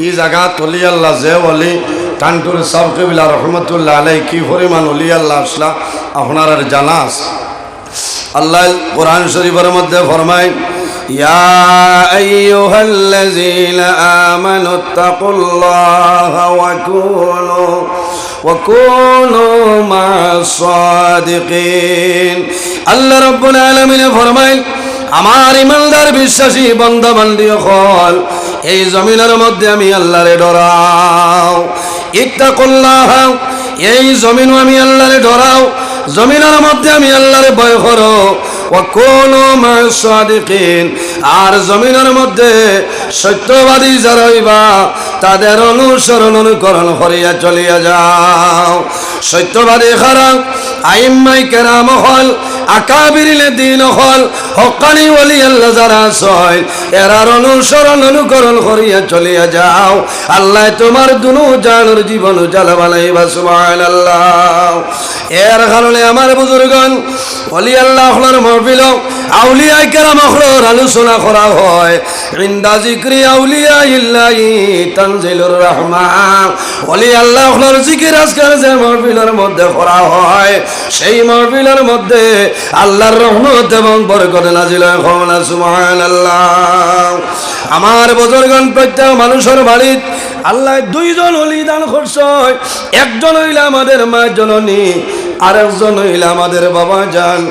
ই জায়গাত অলি আল্লাহ যে বলি টানটুর সাহ কিবলা রহমতুল্লাহ আলাই কি পরিমাণ অলি আল্লাহ আসলা আপনার আর জানা আছে। আল্লাহ কোরআন শরীফের মধ্যে ফরমায় ইয়া আইয়ুহাল্লাযীনা আমানুত্তাকুল্লাহা ওয়া কুনু মা'আস সাদিকিন। আল্লাহ রাব্বুল আলামিন ফরমায় আমার ইমানদার বিশ্বাসী বান্দা বান্দি হল এই জমিনের মধ্যে আমি আল্লাহরে ডরাও। ইত্তাকুল্লাহ, এই জমিনও আমি আল্লাহরে ডরাও, জমিনের মধ্যে আমি আল্লাহরে ভয় করো। ওয়া কুনু মা'আস সাদিকিন, আর জমিনের মধ্যে সত্যবাদী যারা হইবা তাদের অনুসরণ অনুকরণ করিয়া চলিয়া যাও। সত্যবাদী খারাপ আইম্মাই কেরাম হল, আকাবিরিলে দিন হল, হক্কানি ওলি আল্লাহ যারা ছয় এরার অনুসরণ অনুকরণ করিয়া চলিয়া যাও। আল্লাহ তোমার দুনু জানুর জীবন উজালা বানাইবা সুবহানাল্লাহ। এর কারণে আমার বুজুর্গণ ওলি আল্লাহ হলার মহফিল আউলিয়া কেরাম হলার আলোচনা করা হয়। ইনদা যিকরি আউলিয়া ইল্লাহি তানজিলুর রহমান। ওলি আল্লাহ হলার জিকির আজকাল যে মহফিলের মধ্যে করা হয় সেই মহফিলের মধ্যে আল্লাহর রহমত এবং বরকত নাজিল হয় সুবহানাল্লাহ। আমার বুজুর্গণ প্রত্যেক মানুষের বাড়িতে আল্লাহ দুইজন ওলি দান করছে। একজন হইল আমাদের মা জননী, আরেকজন হইল আমাদের বাবা জান।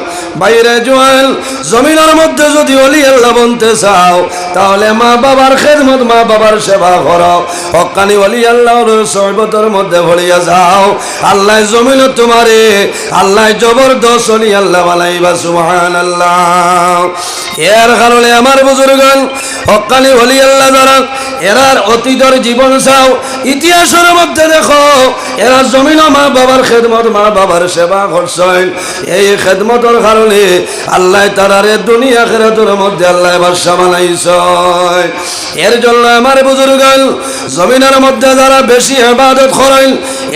বাইরে জোয়াল জমিনের মধ্যে যদি ওলি আল্লাহ বনতে চাও তাহলে মা বাবার খেদমত, মা বাবার সেবা করো। হক্কানি ওলি আল্লাহর সহবতের মধ্যে ভরিয়া যাও। আল্লাহ জমিন তোমারে আল্লাহ জবরদস্ত ওলি আল্লাহ বানাইবা সুবহানাল্লাহ। এর কারণে আমার বুজুর্গণ হক্কানি ওলি আল্লাহ যারা এরার অতীতের জীবন চাও, ইতিহাসের মধ্যে দেখো এরা জমিন মা বাবার খেদমত, মা বাবার সেবা করছেন। এই খেদমতের কারণে আল্লাহ তারারে দুনিয়া আখিরাতের মধ্যে আল্লাহ বাদশা বানাইছে। এর জন্য আমার বুজুর্গণ জমিনের মধ্যে যারা বেশি ইবাদত করেন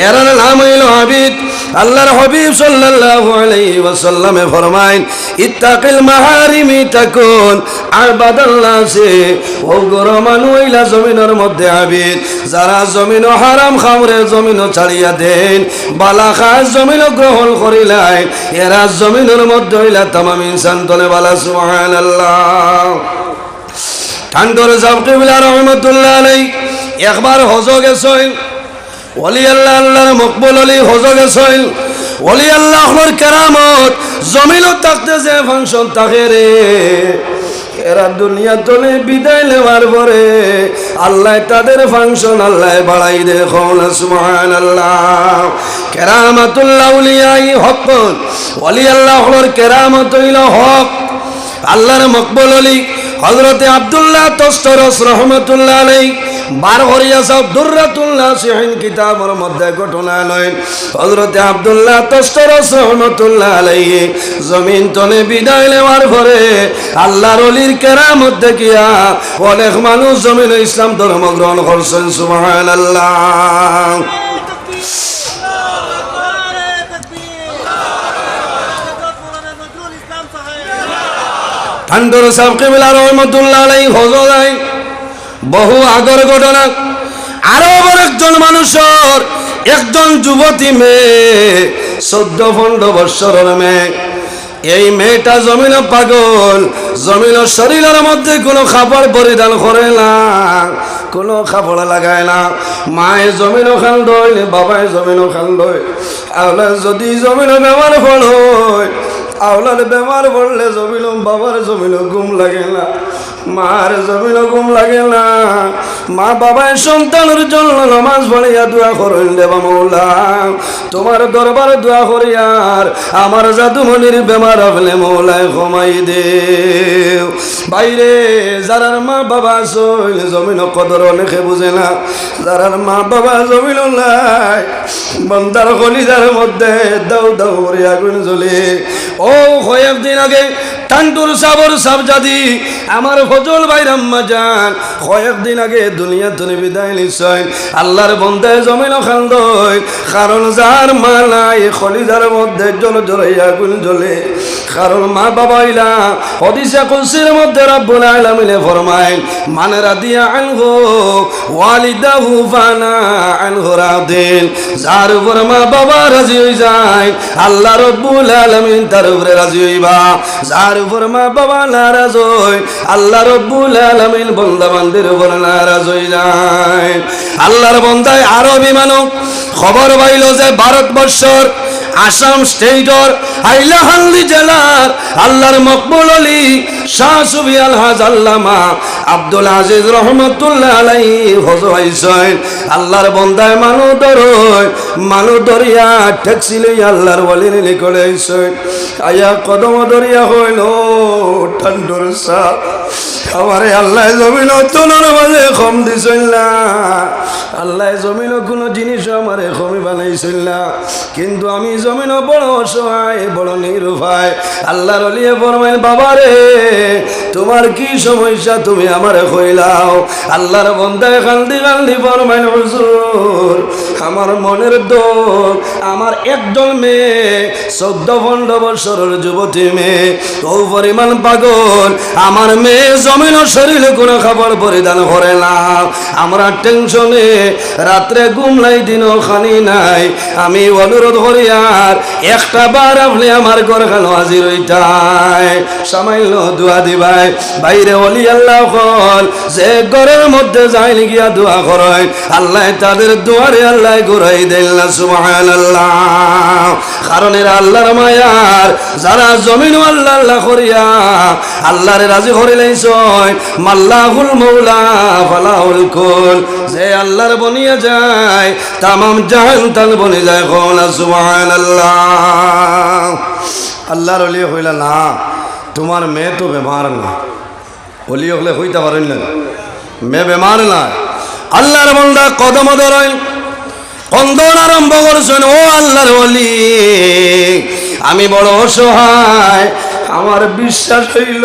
এর নাম হইল আবিদ। আল্লাহর হাবিব সাল্লাল্লাহু আলাইহি ওয়াসাল্লামে ফরমায় ইত্তাকিল মাহারিমি তাকুন আবাদাল্লাহি। ও গরো মানু হইলা জমিনের মধ্যে আবিদ, যারা জমিন হারাম খামরে জমিন ছাড়িয়া দেন, বালা খাস জমিন গ্রহণ করিলাই, এরা জমিনের মধ্যে হইলা তামাম ইনসান তলে বালা সুবহানাল্লাহ। ঠান্ডর সাহ কিবলা রহমতুল্লাহ আলাইহি একবার হজ গেছেন। ওলি আল্লাহ আল্লাহর মকবুল ওলি হজ গেছেন। ওলি আল্লাহর কেরামত জমিনত থাকতে যে ফাংশন থাকে রে, এরা দুনিয়া তলে বিদায় নেওয়ার পরে আল্লাহ তাদের ফাংশন আল্লাহ বাড়াই দেখো না সুবহানাল্লাহ। কেরামাতুল্লাহ আউলিয়াই হক, ওলি আল্লাহর কেরামত হইল হক। আল্লাহর মকবুল ওলি হযরতে আব্দুল্লাহ তস্তরস রহমতুল্লাহ আলাইহি বার করিয়া সব দুররাতুল্লাহ সিহিন কিতাবের মধ্যে ঘটনা নয়। হযরতে আব্দুল্লাহ তস্তরস রহমতুল্লাহ আলাইহি জমিন তলে বিদায় নেওয়ার পরে আল্লাহর ওলির কেরামত দেখিয়া অনেক মানুষ জমিনে ইসলাম ধর্ম গ্রহণ করছেন সুবহানাল্লাহ। ঠান্ডর সাহ কিবলা রহমতুল্লাহ আলাইহি হজ যায় বহু আগর ঘটনা। আরো একজন মানুষের একজন যুবতী মেয়ে 14-15 বৎসরের মেয়ে। এই মেয়েটা জমিন পাগল, জমিন শরীরের মধ্যে কোনো কাপড় পরিধান করে না, কোনো কাপড় লাগায় না। মায়ে জমিন খান দই, বাবায় জমিন খান দই। আওলা যদি জমিন বেমার ফল হয়, আওলার বেমার পড়লে জমিন বাবার জমিন ঘুম লাগে না, মার জমিন ঘুম লাগে না। মা বাবায় সন্তানের জন্য নামাজ পড়িয়া দোয়া করেন, দেবা মৌলা তোমার দরবার দোয়া করিয়ার আমার জাদুমনির বেমার হলে মৌলায় কমাই দেও। বাইরে যারার মা বাবা সইল জমিন কদর অনেকে বুঝে না, যারার মা বাবা জমিন নাই বন্দার কলিজার মধ্যে দাউ দাউ করে আগুন জ্বলে। ও কয়েকদিন আগে টান্টুর সাবর সাবজাদি আমার ফজল ভাই রাম্মা যান কয়েকদিন আগে দুনিয়া তুমি বিদায় নিশ্চয় আল্লাহর বন্দায় জমিন খান্দয় কারণ যার মা নাই খলিজার মধ্যে জল জড়াইয়া আগুন জ্বলে কারণ মা বাবা ইলা হদিসা কুলসির মধ্যে রব্বুল আলামিন ফরমায় মান রাদিয়া আনহু ওয়ালিদাহু ফানা আনহু রাদিন যার উপর মা বাবা রাজি হই যায় আল্লাহ রব্বুল আলামিন তার উপরে রাজি হইবা যার উপর মা বাবা নারাজ হয় আল্লাহ রব্বুল আলামিন বান্দা বান্দির উপর নারাজ হই যায় আল্লাহর বান্দায় আরবি মানব খবর পাইল যে ভারতবর্ষর আসাম স্টেটর হাইলাকান্দি জেলার আল্লাহর মকবুল আলী শাহ সুফি আলহাজ আল্লামা আব্দুল আজিজ রহমতুল্লাহ আলাইহি হজ হইছেন আল্লাহর বান্দায় মানু দরিয়া ট্যাক্সি লই আল্লাহর ওলির নিকটে আইছেন আয়া কদম দরিয়া হইল ঠান্ডর সা আমারে আল্লাহ জমিন তোলার মাঝে কম দিছেন না আল্লাহ জমিন কোনো জিনিস আমারে কমি বানাইছেন না কিন্তু আমি জমিন বড় অসহায় বড় নিরুপায় আল্লাহর ওলিয়ে ফরমায় বাবারে তোমার কি সমস্যা তুমি আমারে কইলাও আল্লাহর বান্দায় কান্দি কান্দি ফরমায় হুজুর আমার মনের দোষ আমার একজন মেয়ে 14-15 বছরের যুবতী মেয়ে ও পরিমাণ পাগল আমার মেয়ে জমিন শরীরে কোনো খাবার পরিধান করে না আমরা টেনশনে রাত্রে ঘুম নাই দিনও খানি নাই আমি অনুরোধ করি আর একটা বার আপনি আমার ঘর খানো হাজির হইতাই সামাইল দোয়া দিবাই বাইরে ওলি আল্লাহ কল যে ঘরের মধ্যে যাই গিয়া দোয়া করেন আল্লাহ তাদের দুয়ারে আল্লাহ ঘুরাই দেন না সুবহানাল্লাহ কারণ এরা আল্লাহর মায়ার যারা জমিন আল্লাহ আল্লাহ করিয়া আল্লাহরে রাজি করে লাইছয় মাল্লাহুল মাওলা ফালাহুল কুল যে আল্লাহর বনিয়া যায় তামাম জাহান তাল বনে যায় কোনা সুবহানাল্লাহ আল্লাহর ওলি হইলা না তোমার মেয়ে তো বেমার না ওলি হলে হইতে পারেন না মেয়ে বেমার না আল্লাহর বান্দা কদম ধরেন কন্দন আরম্ভ করছেন ও আল্লাহর ওলি আমি বড় অসহায় আমার বিশ্বাস হইল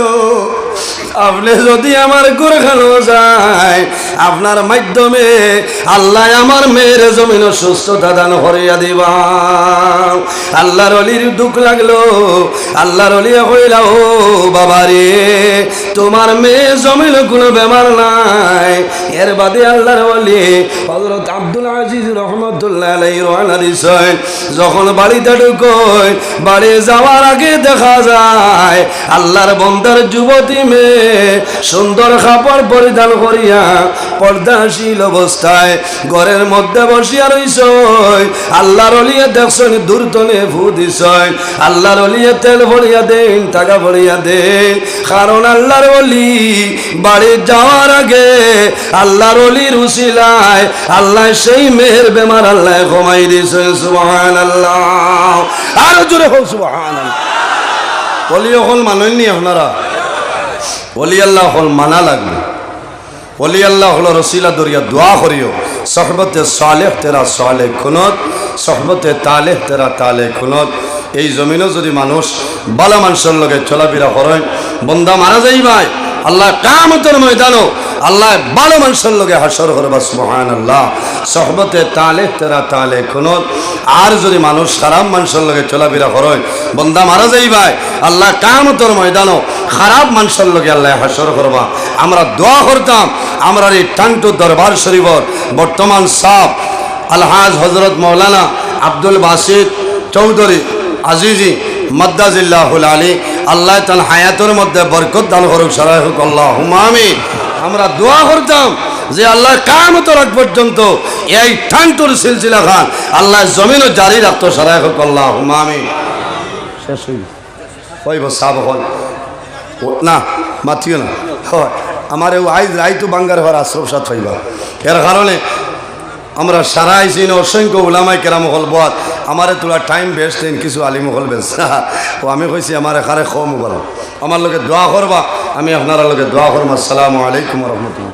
আপনি যদি আমার ঘরে খানো যায় আপনার মাধ্যমে আল্লাহ আমার মেয়ের জমিন সুস্থতা দান করিয়া দিবা আল্লাহর ওলির দুঃখ লাগলো আল্লাহর ওলি কইলা ও বাবা রে তোমার মেয়ে জমিন কোনো বেমার নাই এর বাদে আল্লাহর ওলি হযরত আব্দুল আজিজ রহমতুল্লাহ আলাইহি রওনা দিছেন যখন বাড়িতে ঢুকয় বাড়ি যাওয়ার আগে দেখা যায় আল্লাহর বান্দার যুবতী মেয়ে সুন্দর কাপড় পরিধান করিয়া পর্দাশীল অবস্থায় ঘরের মধ্যে বসিয়া রইছ আল্লাহর ওলিয়ে দেখছেন দূরতনে ফু দিছেন আল্লাহর ওলিয়ে তেল ভরিয়া দেন টাকা ভরিয়া দেন কারণ আল্লাহর ওলি বাড়ি যাওয়ার আগে আল্লাহর ওলির উসিলায় আল্লাহ সেই মেয়ের বেমার আল্লাহ কমাই দিয়েছেন সুবহানাল্লাহ আরো জোরে হোক সুবহানাল্লাহ ওলি হল মানেননি আপনারা ওলি আল্লাহ হল মানা লাগবে ওলি আল্লাহ হল রসিলা দরিয়া দোয়া করিও সহবতে সালেহ তেরা সালেহ খুনত সহবতে তালেহ তেরা তালেহ খুনত এই জমিনও যদি মানুষ বালা মানুষের লগে চলাফেরা করেন বন্দা মারা যাই ভাই আল্লাহ কিয়ামতের ময়দানও আল্লাহ ভালো মানুষের লগে হাসর করবা সুবহানাল্লাহ সহবতে তালেহ তেরা তালেহ খুনত আর যদি মানুষ খারাপ মানুষের লগে চলাফেরা করেন বন্দা মারা যাই ভাই আল্লাহ কিয়ামতের ময়দানও খারাপ মানুষের লগে আল্লাহ হাসর করবা আমরা দোয়া করতাম আমরা এই টাঙ্টু দরবার শরীফর বর্তমান সাহেব আলহাজ হযরত মাওলানা আব্দুল বাসিত চৌধুরী আজিজি মাদ্দাজিল্লাহুল আলী আল্লাহ তাআলা হায়াতের মধ্যে বরকত দান করুক সারাই হোক আল্লাহুম্মা আমিন আমরা দোয়া করতাম যে আল্লাহ কিয়ামতের আগ পর্যন্ত এই টাঙ্টুর সিলসিলা খান আল্লাহ জমিনও জারি রাখতো সারাই হোক আল্লাহুম্মা আমিন শেষ হই কইব সাহেব হল না মাথিও না হয় আমার আইজ রাইতো বাঙ্গার হওয়ার আশ্রম সাথ হইবা এর কারণে আমরা সারা আইসি অসংখ্য উলামায়ে কেরাম হল বাদ আমারে তোলা টাইম বেস্ট কিছু আলিম হল বেশ ও আমি কইছি আমার এখানে কম বলো আমার লোকে দোয়া করবা আমি আপনার লোকে দোয়া করবো আসসালামু আলাইকুম রহমতুল্লাহ।